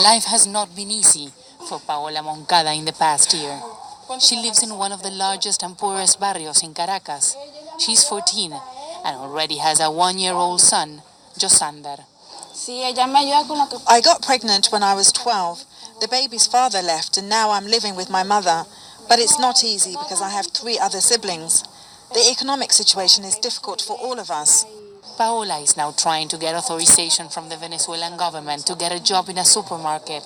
Life has not been easy for Paola Moncada in the past year. She lives in one of the largest and poorest barrios in Caracas. She's 14 and already has a 1-year-old son, Josander. I got pregnant when I was 12. The baby's father left and now I'm living with my mother. But it's not easy because I have 3 other siblings. The economic situation is difficult for all of us. Paola is now trying to get authorization from the Venezuelan government to get a job in a supermarket.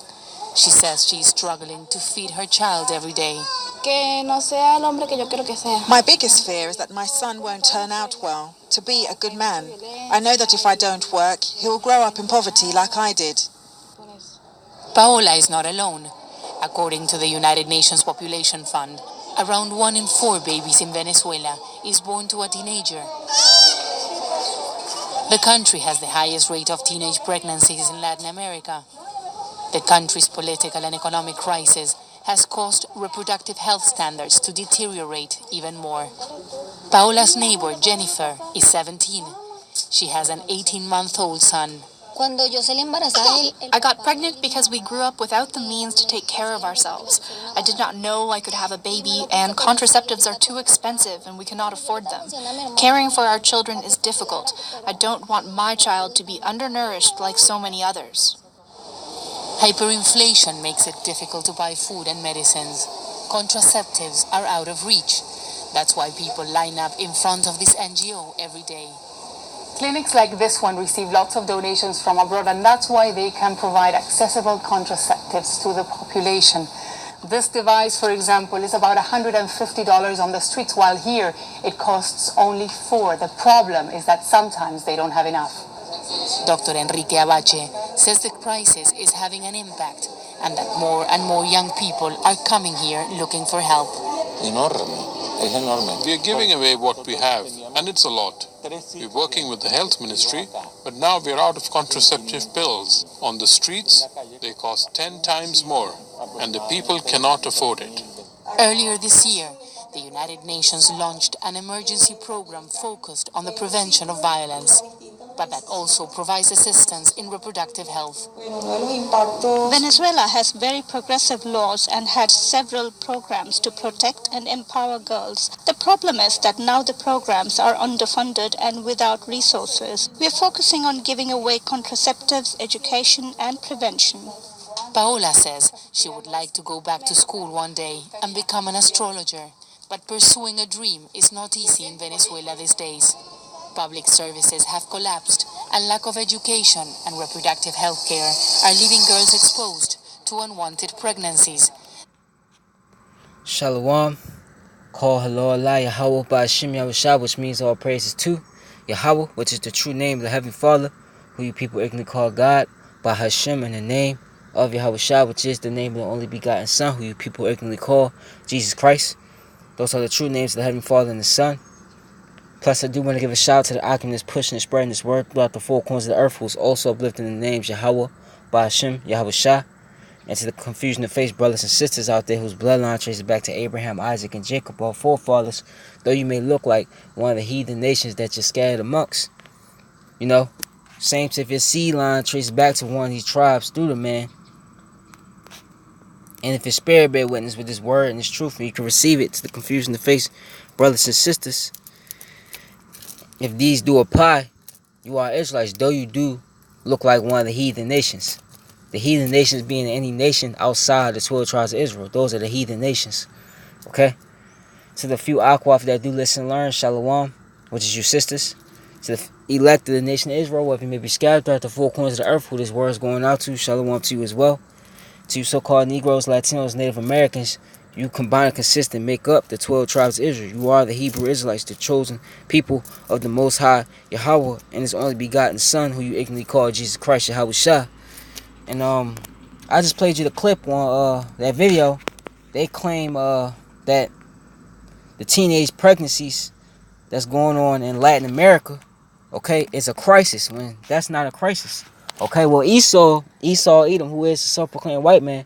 She says she is struggling to feed her child every day. My biggest fear is that my son won't turn out well, to be a good man. I know that if I don't work, he will grow up in poverty like I did. Paola is not alone. According to the United Nations Population Fund, around 1 in 4 babies in Venezuela is born to a teenager. The country has the highest rate of teenage pregnancies in Latin America. The country's political and economic crisis has caused reproductive health standards to deteriorate even more. Paola's neighbor, Jennifer, is 17. She has an 18-month-old son. I got pregnant because we grew up without the means to take care of ourselves. I did not know I could have a baby, and contraceptives are too expensive and we cannot afford them. Caring for our children is difficult. I don't want my child to be undernourished like so many others. Hyperinflation makes it difficult to buy food and medicines. Contraceptives are out of reach. That's why people line up in front of this NGO every day. Clinics like this one receive lots of donations from abroad, and that's why they can provide accessible contraceptives to the population. This device, for example, is about $150 on the streets, while here it costs only $4. The problem is that sometimes they don't have enough. Dr. Enrique Abache says the crisis is having an impact and that more and more young people are coming here looking for help. We are giving away what we have, and it's a lot. We're working with the health ministry, but now we're out of contraceptive pills. On the streets, they cost 10 times more, and the people cannot afford it. Earlier this year, the United Nations launched an emergency program focused on the prevention of violence, but that also provides assistance in reproductive health. Venezuela has very progressive laws and had several programs to protect and empower girls. The problem is that now the programs are underfunded and without resources. We are focusing on giving away contraceptives, education and prevention. Paola says she would like to go back to school one day and become an astrologer, but pursuing a dream is not easy in Venezuela these days. Public services have collapsed, and lack of education and reproductive health care are leaving girls exposed to unwanted pregnancies. Shalom. Call hello Allah Yahweh Ba'ashim Yahushua, which means all praises to Yahweh, which is the true name of the Heavenly Father, who you people ignorantly call God, by Hashem, in the name of Yahushua, which is the name of the only begotten Son, who you people ignorantly call Jesus Christ. Those are the true names of the Heavenly Father and the Son. Plus, I do want to give a shout out to the Akim that's pushing and spreading this word throughout the 4 corners of the earth, who's also uplifting the names Yahweh, Ba'ashim, Yahushua, and to the confusion of faith brothers and sisters out there whose bloodline traces back to Abraham, Isaac, and Jacob, our forefathers, though you may look like one of the heathen nations that you're scattered amongst. You know, same if your seed line traces back to one of these tribes through the man. And if your spirit bear witness with this word and this truth, and you can receive it to the confusion of faith brothers and sisters, if these do apply, you are Israelites, though you do look like one of the heathen nations. The heathen nations being any nation outside the 12 tribes of Israel. Those are the heathen nations. Okay? To the few Akwaf that do listen and learn, Shalom, which is your sisters. To the elect of the nation of Israel, whether you may be scattered throughout the 4 corners of the earth, who this word is going out to, Shalom to you as well. To you so-called Negroes, Latinos, Native Americans, you combine and consist and make up the 12 tribes of Israel. You are the Hebrew Israelites, the chosen people of the Most High Yahweh and His only begotten Son, who you ignorantly call Jesus Christ, Yahushua. And I just played you the clip on that video. They claim that the teenage pregnancies that's going on in Latin America, okay, is a crisis, when that's not a crisis. Okay, well, Esau Edom, who is a self-proclaimed white man,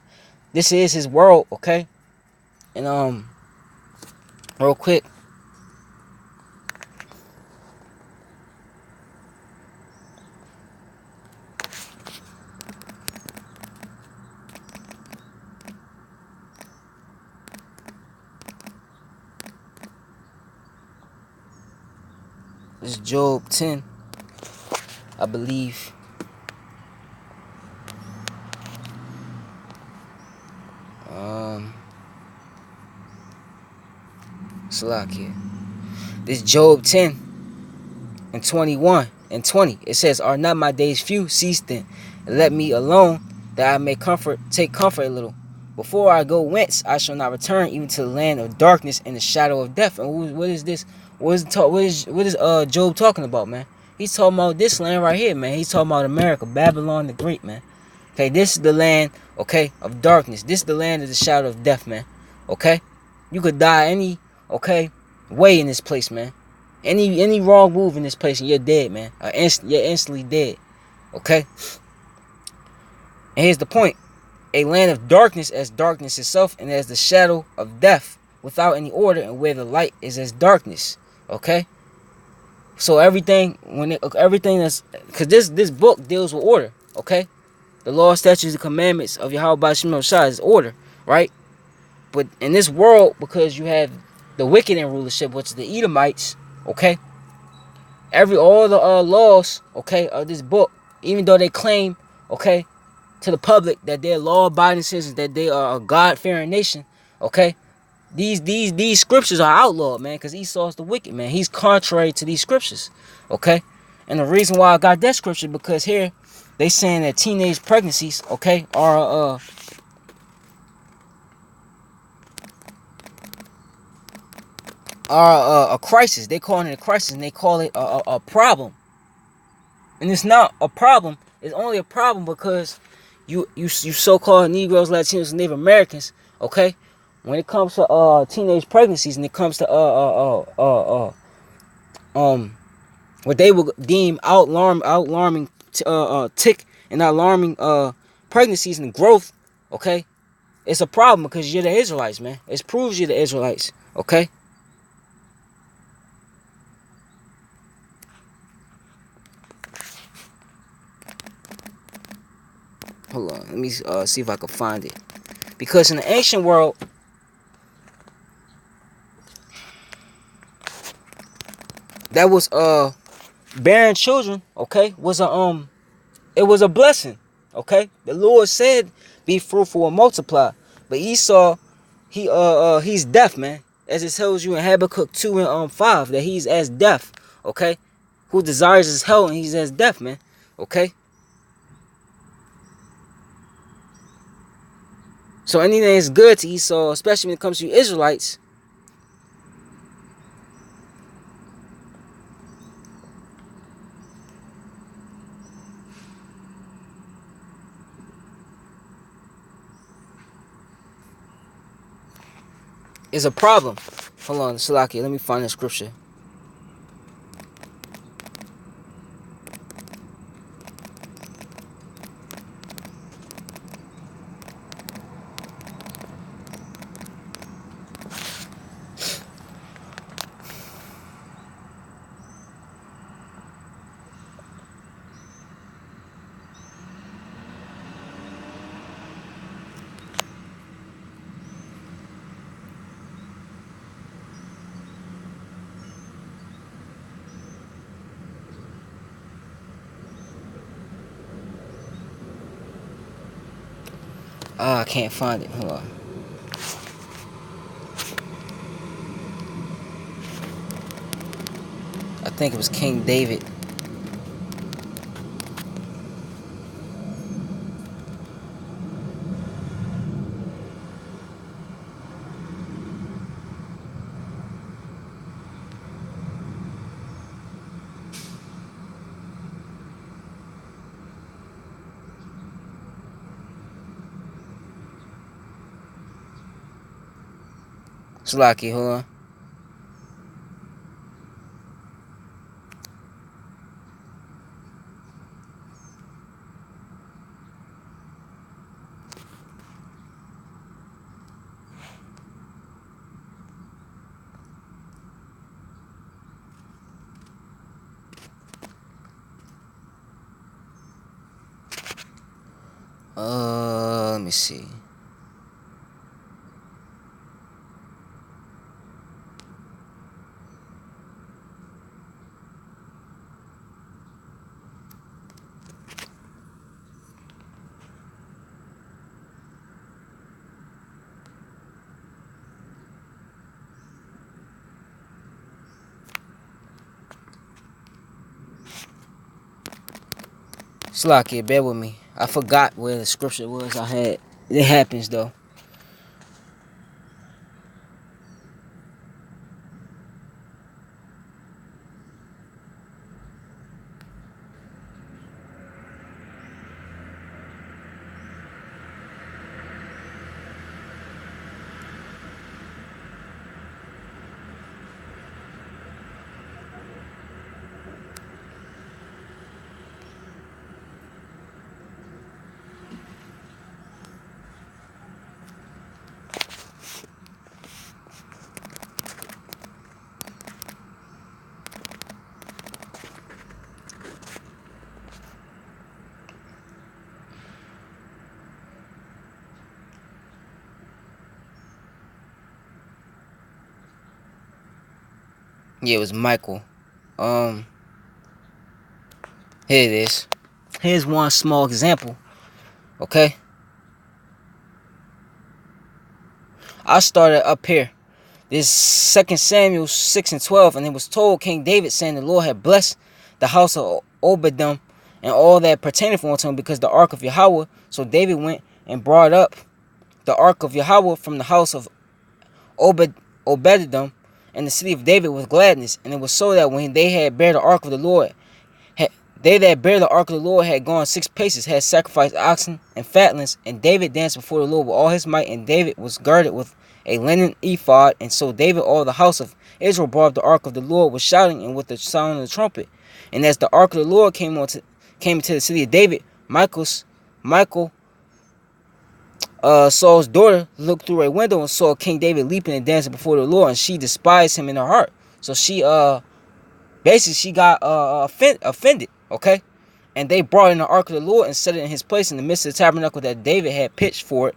this is his world, okay? And real quick, This is Job 10, I believe. Salakia. This Job 10 and 21 and 20. It says, "Are not my days few? Cease then, and let me alone, that I may take comfort a little. Before I go whence, I shall not return, even to the land of darkness and the shadow of death." And what is this? What is Job talking about, man? He's talking about this land right here, man. He's talking about America, Babylon the Great, man. Okay, this is the land, okay, of darkness. This is the land of the shadow of death, man. Okay, you could die any, okay, way in this place, man. Any wrong move in this place and you're dead, man. You're instantly dead. Okay? And here's the point. A land of darkness as darkness itself, and as the shadow of death, without any order, and where the light is as darkness. Okay? So everything that's, because this book deals with order, okay? The law, statutes, and commandments of Yahweh Shem Shai is order, right? But in this world, because you have the wicked in rulership, which is the Edomites, okay? All the laws, okay, of this book, even though they claim, okay, to the public that they're law-abiding citizens, that they are a God-fearing nation, okay, these scriptures are outlawed, man, because Esau is the wicked, man. He's contrary to these scriptures, okay. And the reason why I got that scripture, because here they saying that teenage pregnancies, okay, are a crisis. They call it a crisis, and they call it a problem. And it's not a problem. It's only a problem because you so-called Negroes, Latinos, and Native Americans, okay, when it comes to teenage pregnancies, and it comes to what they will deem alarming tick and alarming pregnancies and growth, okay, it's a problem because you're the Israelites, man. It proves you're the Israelites, okay. Hold on, let me see if I can find it. Because in the ancient world, that was bearing children, okay, was it was a blessing, okay. The Lord said, "Be fruitful and multiply." But Esau, he's deaf, man. As it tells you in Habakkuk 2 and 5, that he's as deaf, okay. Who desires his hell, and he's as deaf, man, okay. So anything that's good to Esau, especially when it comes to you Israelites, is a problem. Hold on, Salaki, let me find the scripture. I can't find it. Hold on. I think it was King David. Salaki, hold on. Let me see. Slack it, bear with me. I forgot where the scripture was I had. It happens though. Yeah, it was Michael. Here it is. Here's one small example. Okay, I started up here. This 2 Samuel 6 and 12, and it was told King David, saying, the Lord had blessed the house of Obededom and all that pertaineth unto him, because the ark of Yahweh. So David went and brought up the ark of Yahweh from the house of Obededom and the city of David with gladness. And it was so that when they had bare the ark of the Lord, they that bare the ark of the Lord had gone 6 paces, had sacrificed oxen and fatlings, and David danced before the Lord with all his might, and David was girded with a linen ephod. And so David, all the house of Israel, brought up the ark of the Lord with shouting and with the sound of the trumpet. And as the ark of the Lord came into the city of David, Michael, Saul's daughter, looked through a window and saw King David leaping and dancing before the Lord, and she despised him in her heart. So she basically she got offended. Okay, and they brought in the ark of the Lord and set it in his place in the midst of the tabernacle that David had pitched for it.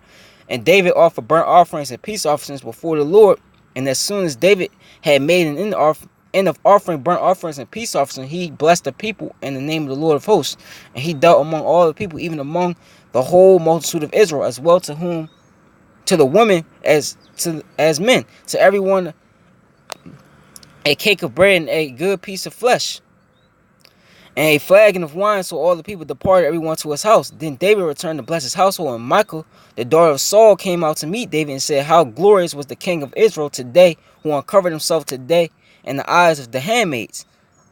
And David offered burnt offerings and peace offerings before the Lord. And as soon as David had made an end of offering burnt offerings and peace offerings, he blessed the people in the name of the Lord of hosts. And he dealt among all the people, even among the whole multitude of Israel, as well to the women as men, to everyone a cake of bread and a good piece of flesh, and a flagon of wine. So all the people departed, everyone to his house. Then David returned to bless his household, and Michal, the daughter of Saul, came out to meet David and said, how glorious was the king of Israel today, who uncovered himself today in the eyes of the handmaids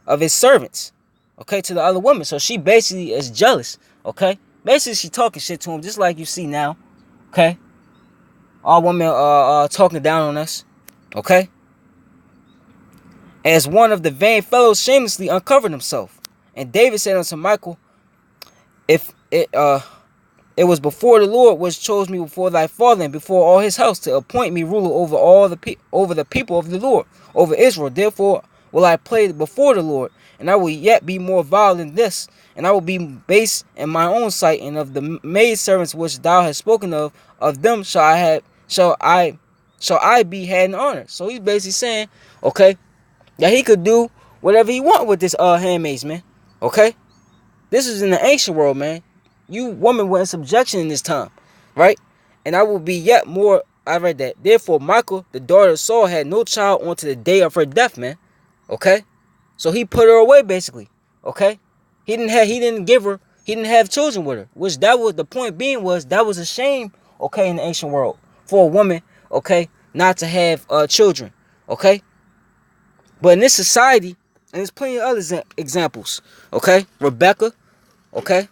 of his servants. Okay, to the other women. So she basically is jealous. Okay, basically she talking shit to him, just like you see now. Okay, all women talking down on us. Okay, as one of the vain fellows shamelessly uncovered himself. And David said unto Michal, if it was before the Lord which chose me before thy father and before all his house, to appoint me ruler over all the people of the Lord, over Israel. Therefore will I play before the Lord, and I will yet be more vile than this, and I will be base in my own sight. And of the maidservants which thou hast spoken of them shall I be had in honor. So he's basically saying, okay, that he could do whatever he want with this handmaids, man. Okay, this is in the ancient world, man. You women were in subjection in this time, right? And I will be yet more. I read that. Therefore, Michal, the daughter of Saul, had no child unto the day of her death, man. Okay, so he put her away, basically. Okay, he didn't give her. He didn't have children with her. Which that was the point being was that was a shame. Okay, in the ancient world for a woman. Okay, not to have children. Okay, but in this society. And there's plenty of other examples. Okay, Rebecca. Okay.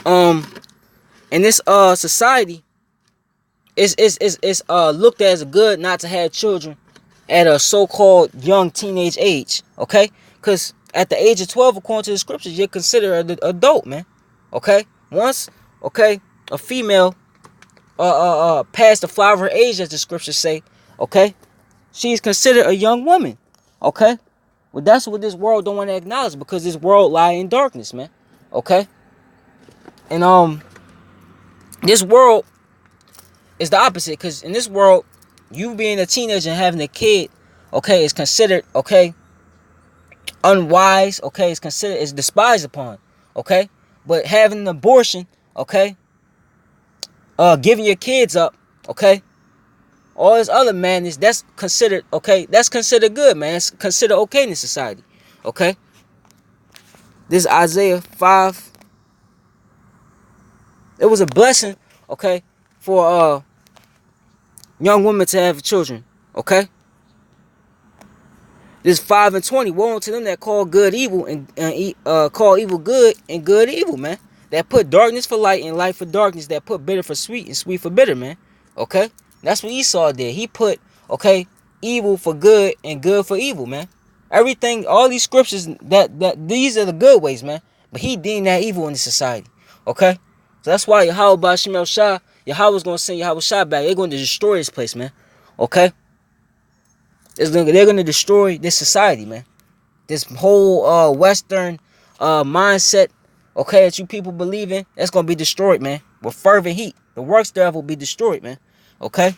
In this society, it's looked at as good not to have children at a so-called young teenage age. Okay, because at the age of 12, according to the scriptures, you're considered an adult, man. Okay, once a female past the flower of her age, as the scriptures say. Okay, she's considered a young woman. Okay. Well, that's what this world don't want to acknowledge, because this world lie in darkness, man. Okay? And this world is the opposite, because in this world, you being a teenager and having a kid, okay, is considered, okay, unwise, okay, is despised upon, okay? But having an abortion, okay, giving your kids up, okay, all this other madness, that's considered, okay, that's considered good, man. It's considered okay in this society, okay? This Isaiah 5. It was a blessing, okay, for young women to have children, okay? This 5:20. Woe unto them that call good evil and call evil good and good evil, man. That put darkness for light and light for darkness. That put bitter for sweet and sweet for bitter, man. Okay? That's what Esau did. He put, okay, evil for good and good for evil, man. Everything, all these scriptures, that these are the good ways, man. But he deemed that evil in the society. Okay? So that's why Yahweh Bashim Shah, Yahweh's gonna send Yahweh Shah back. They're gonna destroy this place, man. Okay? They're gonna destroy this society, man. This whole Western mindset, okay, that you people believe in, that's gonna be destroyed, man. With fervent heat. The works thereof will be destroyed, man. Okay?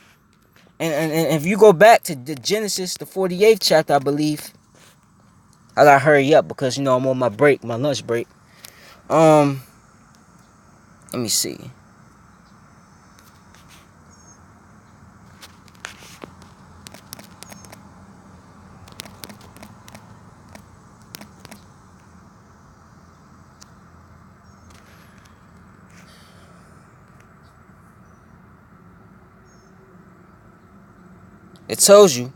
And if you go back to the Genesis, the 48th chapter, I believe. I gotta hurry up because I'm on my break, my lunch break. Let me see. It tells you,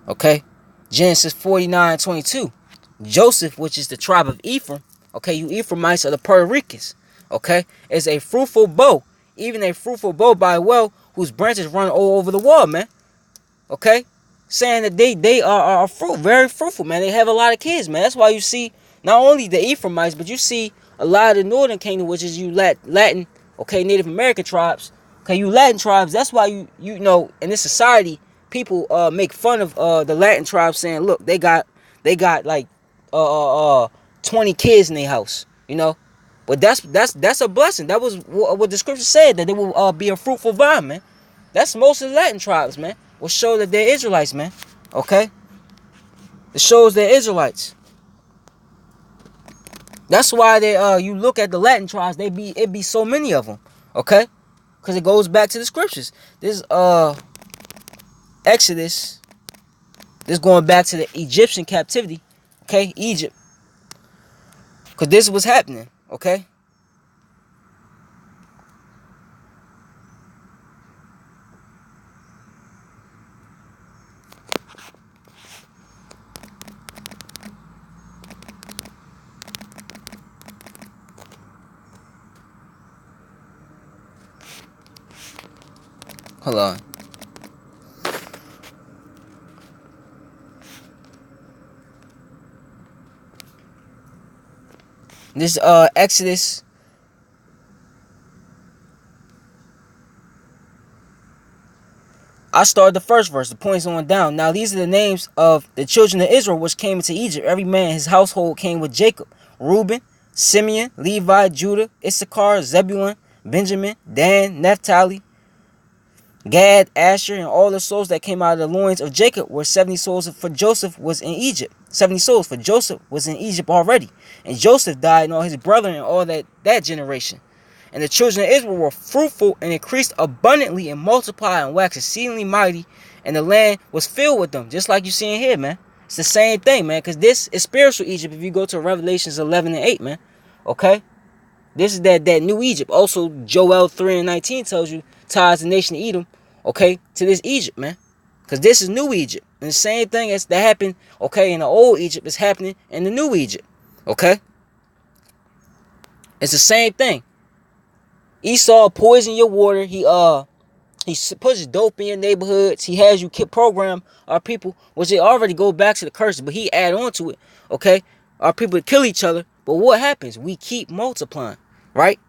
okay, Genesis 49:22. Joseph, which is the tribe of Ephraim, okay, you Ephraimites are the Puerto Ricans, okay, is a fruitful bow, even a fruitful bow by a well whose branches run all over the wall, man. Okay, saying that they are very fruitful, man. They have a lot of kids, man. That's why you see not only the Ephraimites, but you see a lot of the Northern Kingdom, which is you Latin, okay, Native American tribes, okay, you Latin tribes. That's why you know in this society people make fun of the Latin tribes, saying, look, they got like 20 kids in their house, But that's a blessing. That was what the scripture said, that they will be a fruitful vine, man. That's most of the Latin tribes, man. Will show that they're Israelites, man. Okay? It shows they're Israelites. That's why you look at the Latin tribes, it be so many of them. Okay? Because it goes back to the scriptures. This Exodus. This going back to the Egyptian captivity. Okay? Egypt. Because this was happening. Okay? Hold on. This Exodus. I started the first verse. The points on down. Now these are the names of the children of Israel which came into Egypt. Every man his household came with Jacob. Reuben, Simeon, Levi, Judah, Issachar, Zebulun, Benjamin, Dan, Naphtali, Gad, Asher, and all the souls that came out of the loins of Jacob were 70 souls for Joseph was in Egypt. 70 souls for Joseph was in Egypt already. And Joseph died and all his brethren and all that generation. And the children of Israel were fruitful and increased abundantly and multiplied and waxed exceedingly mighty. And the land was filled with them. Just like you see in here, man. It's the same thing, man. Because this is spiritual Egypt if you go to Revelations 11 and 8, man. Okay? This is that new Egypt. Also, Joel 3:19 tells you, ties the nation of Edom, okay, to this Egypt, man. Because this is new Egypt. And the same thing as that happened, okay, in the old Egypt is happening in the new Egypt. Okay? It's the same thing. Esau poison your water. He puts dope in your neighborhoods. He has you program our people, which they already go back to the curses, but he add on to it, okay? Our people kill each other. But what happens? We keep multiplying. Right?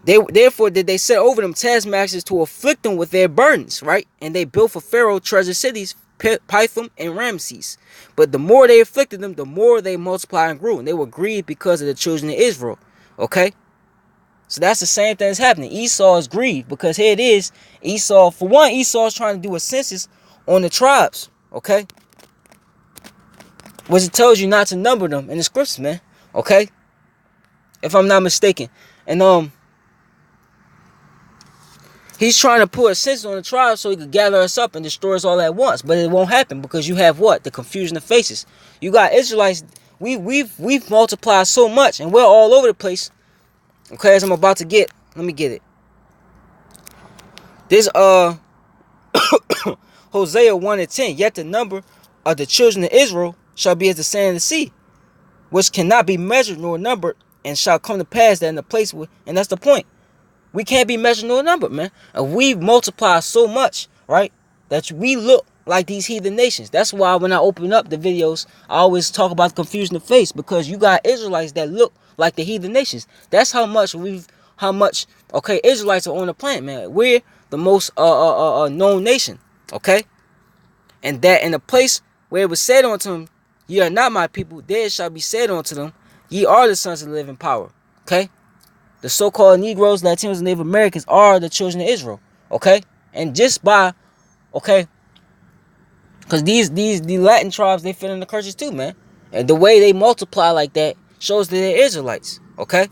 Therefore did they set over them taskmasters to afflict them with their burdens, right? And they built for Pharaoh treasure cities, Pithom and Ramses. But the more they afflicted them, the more they multiplied and grew. And they were grieved because of the children of Israel. Okay? So that's the same thing that's happening. Esau is grieved because here it is. Esau, for one, Esau is trying to do a census on the tribes. Okay? Which it tells you not to number them in the scriptures, man. Okay? If I'm not mistaken. And He's trying to put a sense on the tribe so he could gather us up and destroy us all at once. But it won't happen because you have what? The confusion of faces. You got Israelites. We've multiplied so much and we're all over the place. Okay, as I'm about to get. Let me get it. This Hosea 1:10. Yet the number of the children of Israel shall be as the sand of the sea, which cannot be measured nor numbered, and shall come to pass that in the place where, and that's the point. We can't be measured nor numbered, man. And we've multiplied so much, right, that we look like these heathen nations. That's why when I open up the videos, I always talk about the confusion of face, because you got Israelites that look like the heathen nations. That's how much okay, Israelites are on the planet, man. We're the most known nation, okay? And that in a place where it was said unto them, ye are not my people, there shall be said unto them, ye are the sons of the living power, okay? The so-called Negroes, Latinos, and Native Americans are the children of Israel, okay? And just by, okay, because the Latin tribes, they fit in the curses too, man. And the way they multiply like that shows that they're Israelites, okay?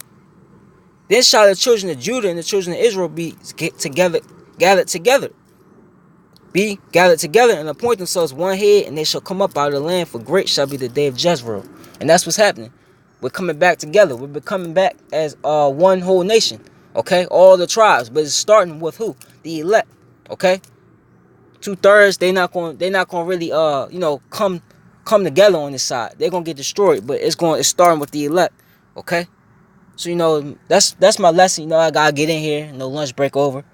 Then shall the children of Judah and the children of Israel be gathered together. Be gathered together and appoint themselves one head, and they shall come up out of the land, for great shall be the day of Jezreel. And that's what's happening. We're coming back together. We're becoming back as one whole nation. Okay? All the tribes. But it's starting with who? The elect. Okay? 2/3, they're not gonna really come together on this side. They're gonna get destroyed, but it's starting with the elect. Okay? So that's my lesson. I gotta get in here. No lunch break over.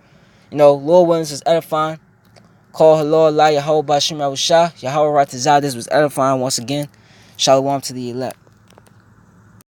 Lord Williams is edifying. Call her Lord, La Yahweh Bashim Yahushua. Yahweh Ratazah. This was edifying once again. Shalom to the elect.